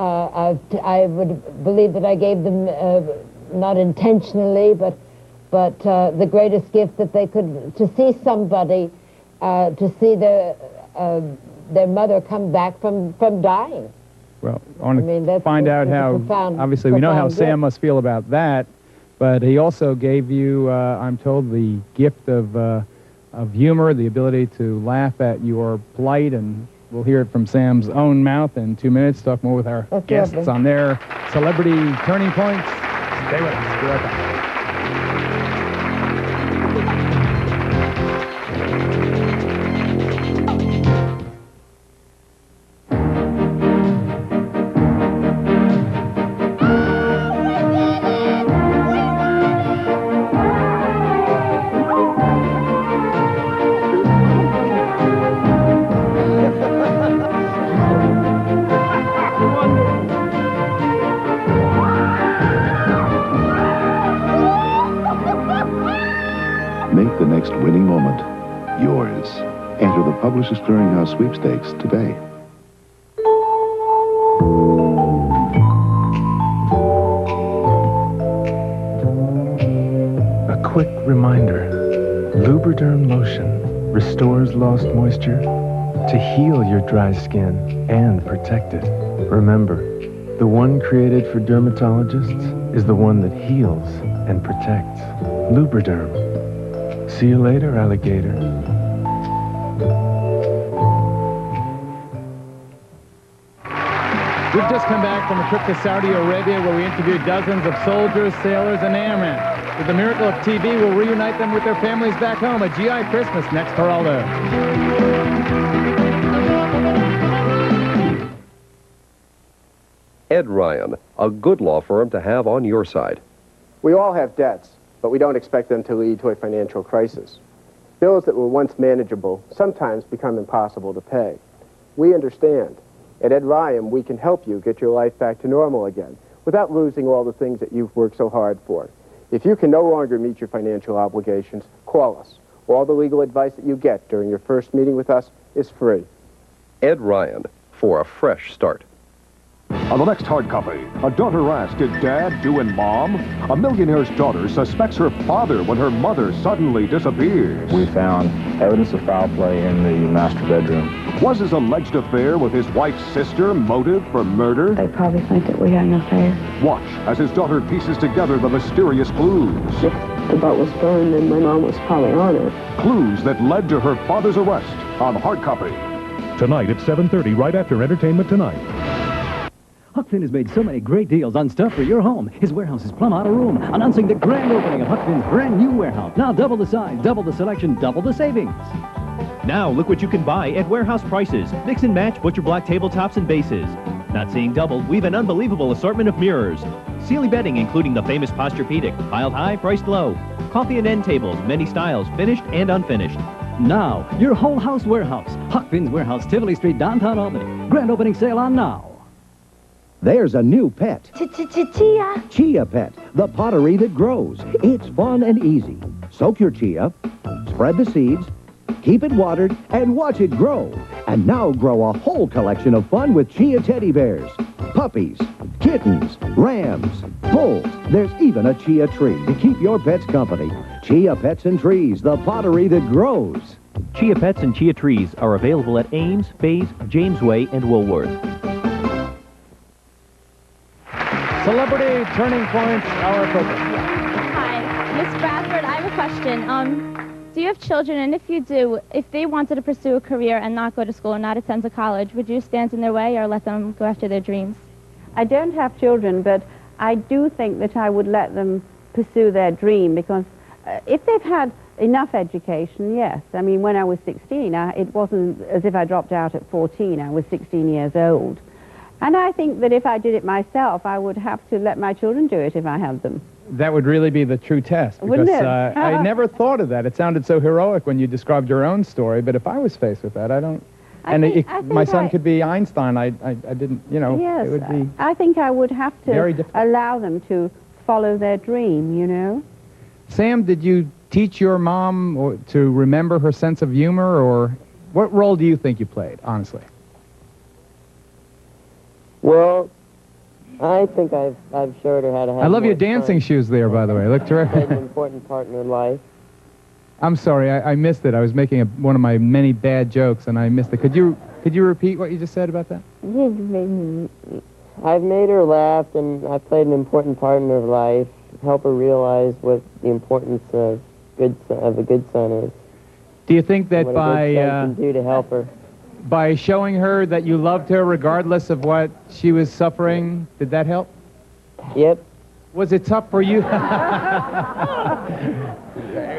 I would believe that I gave them not intentionally, but the greatest gift that they could, to see somebody, to see their mother come back from dying. Well, I want to find out how, obviously we know how Sam must feel about that, but he also gave you, I'm told, the gift of humor, the ability to laugh at your plight, and we'll hear it from Sam's own mouth in 2 minutes. Talk more with our guests on their celebrity turning points. Stay with us. Be right back. Make the next winning moment yours. Enter the Publishers Clearinghouse sweepstakes today. A quick reminder. Lubriderm lotion restores lost moisture to heal your dry skin and protect it. Remember, the one created for dermatologists is the one that heals and protects. Lubriderm. See you later, alligator. We've just come back from a trip to Saudi Arabia where we interviewed dozens of soldiers, sailors, and airmen. With the miracle of TV, we'll reunite them with their families back home. A GI Christmas next, Geraldo. Ed Ryan, a good law firm to have on your side. We all have debts, but we don't expect them to lead to a financial crisis. Bills that were once manageable sometimes become impossible to pay. We understand. At Ed Ryan, we can help you get your life back to normal again without losing all the things that you've worked so hard for. If you can no longer meet your financial obligations, call us. All the legal advice that you get during your first meeting with us is free. Ed Ryan, for a fresh start. On the next Hard Copy, a daughter asks, did Dad do in Mom? A millionaire's daughter suspects her father when her mother suddenly disappears. We found evidence of foul play in the master bedroom. Was his alleged affair with his wife's sister motive for murder? They probably think that we had an affair. Watch as his daughter pieces together the mysterious clues. If the boat was burned, then my mom was probably on it. Clues that led to her father's arrest on Hard Copy. Tonight at 7:30, right after Entertainment Tonight. Huck Finn has made so many great deals on stuff for your home. His warehouse is plumb out of room. Announcing the grand opening of Huck Finn's brand new warehouse. Now double the size, double the selection, double the savings. Now look what you can buy at warehouse prices. Mix and match butcher block tabletops and bases. Not seeing double, we've an unbelievable assortment of mirrors. Sealy bedding, including the famous Posturepedic, piled high, priced low. Coffee and end tables, many styles, finished and unfinished. Now, your whole house warehouse. Huck Finn's Warehouse, Tivoli Street, downtown Albany. Grand opening sale on now. There's a new pet. Chia. Chia Pet, the pottery that grows. It's fun and easy. Soak your chia, spread the seeds, keep it watered, and watch it grow. And now grow a whole collection of fun with Chia teddy bears, puppies, kittens, rams, bulls. There's even a chia tree to keep your pets company. Chia Pets and Trees, the pottery that grows. Chia Pets and Chia Trees are available at Ames, Bays, Jamesway, and Woolworth. Celebrity Turning Points, our focus. Hi, Miss Bradford, I have a question. Do you have children, and if you do, if they wanted to pursue a career and not go to school and not attend a college, would you stand in their way or let them go after their dreams? I don't have children, but I do think that I would let them pursue their dream because if they've had enough education, yes. I mean, when I was 16, it wasn't as if I dropped out at 14. I was 16 years old. And I think that if I did it myself, I would have to let my children do it if I had them. That would really be the true test. Because Wouldn't it? I never thought of that. It sounded so heroic when you described your own story, but if I was faced with that, I don't... my son could be Einstein. I didn't, you know, yes, it would be... I think I would have very to difficult. allow them to follow their dream, you know. Sam, did you teach your mom to remember her sense of humor, or what role do you think you played, honestly? Well, I think I've showed her how to have. I love your more dancing fun. shoes there, by the way. Look Played terrific. an important part in her life. I'm sorry, I missed it. I was making one of my many bad jokes, and I missed it. Could you repeat what you just said about that? I've made her laugh, and I've played an important part in her life. Help her realize what the importance of a good son is. Do you think that what a good son can do to help her? By showing her that you loved her regardless of what she was suffering, did that help? Yep. Was it tough for you?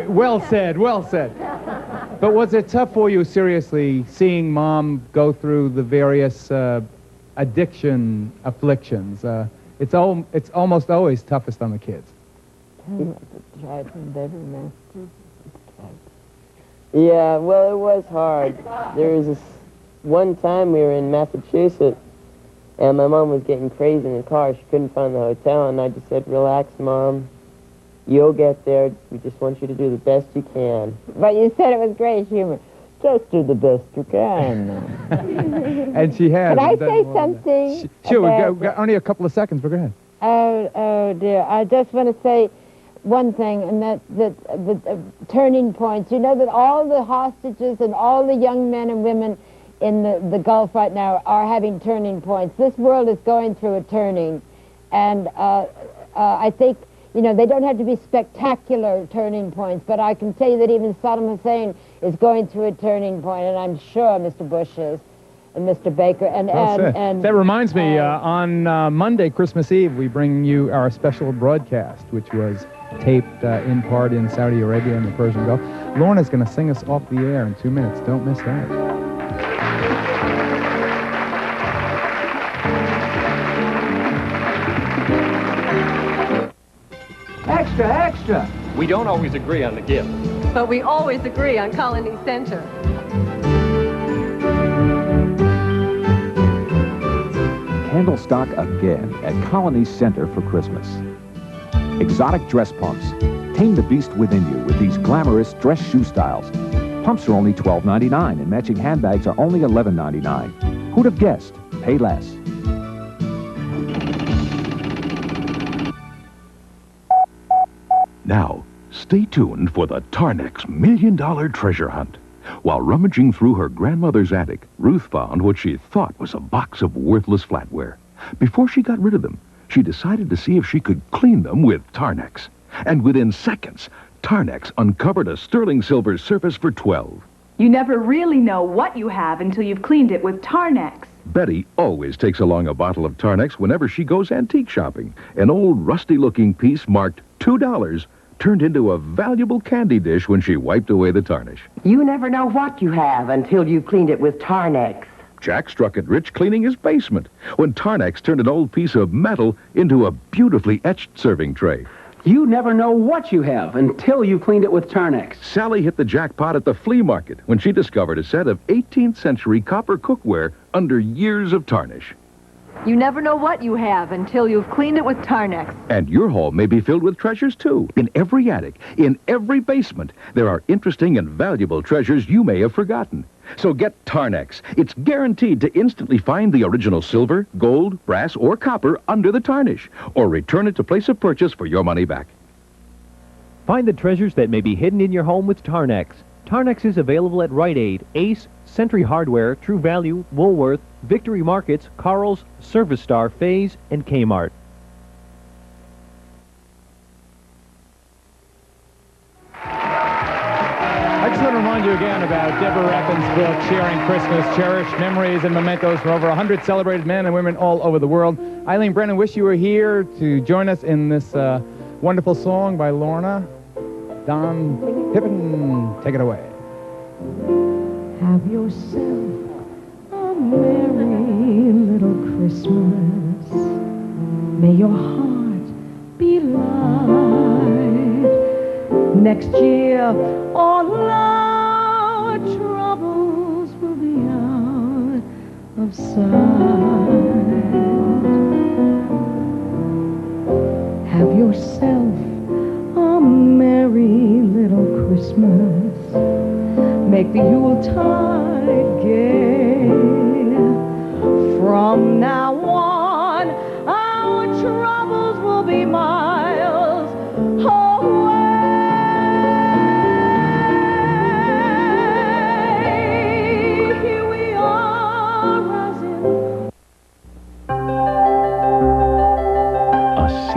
Well said, well said. But was it tough for you, seriously, seeing Mom go through the various addiction afflictions? It's almost always toughest on the kids. Yeah, well, it was hard. There was this one time we were in Massachusetts, and my mom was getting crazy in the car. She couldn't find the hotel, and I just said, relax, Mom. You'll get there. We just want you to do the best you can. But you said it was great humor. Just do the best you can. And she has. Can I say something? Sure, we've got only a couple of seconds, but go ahead. Oh, dear. I just want to say one thing, and that the turning points. You know that all the hostages and all the young men and women in the Gulf right now are having turning points. This world is going through a turning, and I think, you know, they don't have to be spectacular turning points, but I can tell you that even Saddam Hussein is going through a turning point, and I'm sure Mr. Bush is, and Mr. Baker, and that reminds me, on Monday, Christmas Eve, we bring you our special broadcast, which was taped in part in Saudi Arabia and the Persian Gulf. Lorna's going to sing us off the air in 2 minutes. Don't miss that. Extra, extra! We don't always agree on the gift. But we always agree on Colony Center. Candle stock again at Colony Center for Christmas. Exotic dress pumps. Tame the beast within you with these glamorous dress shoe styles. Pumps are only $12.99 and matching handbags are only $11.99. Who'd have guessed? Pay less. Stay tuned for the Tarnex $1 Million Treasure Hunt. While rummaging through her grandmother's attic, Ruth found what she thought was a box of worthless flatware. Before she got rid of them, she decided to see if she could clean them with Tarnex. And within seconds, Tarnex uncovered a sterling silver surface for 12. You never really know what you have until you've cleaned it with Tarnex. Betty always takes along a bottle of Tarnex whenever she goes antique shopping. An old rusty-looking piece marked $2 turned into a valuable candy dish when she wiped away the tarnish. You never know what you have until you've cleaned it with Tarnex. Jack struck it rich cleaning his basement when Tarnex turned an old piece of metal into a beautifully etched serving tray. You never know what you have until you've cleaned it with Tarnex. Sally hit the jackpot at the flea market when she discovered a set of 18th century copper cookware under years of tarnish. You never know what you have until you've cleaned it with Tarnex. And your home may be filled with treasures, too. In every attic, in every basement, there are interesting and valuable treasures you may have forgotten. So get Tarnex. It's guaranteed to instantly find the original silver, gold, brass, or copper under the tarnish, or return it to place of purchase for your money back. Find the treasures that may be hidden in your home with Tarnex. Tarnex is available at Rite Aid, Ace, Century Hardware, True Value, Woolworth, Victory Markets, Carl's, Service Star, Faze, and Kmart. I just want to remind you again about Deborah Raffin's book, Sharing Christmas, Cherished Memories and Mementos from over 100 celebrated men and women all over the world. Eileen Brennan, wish you were here to join us in this wonderful song by Lorna. Don Pippin, take it away. Have yourself a merry little Christmas. May your heart be light. Next year, all our troubles will be out of sight. Have yourself a merry little Christmas. Make the Yuletide gay. From now on, our troubles will be mine.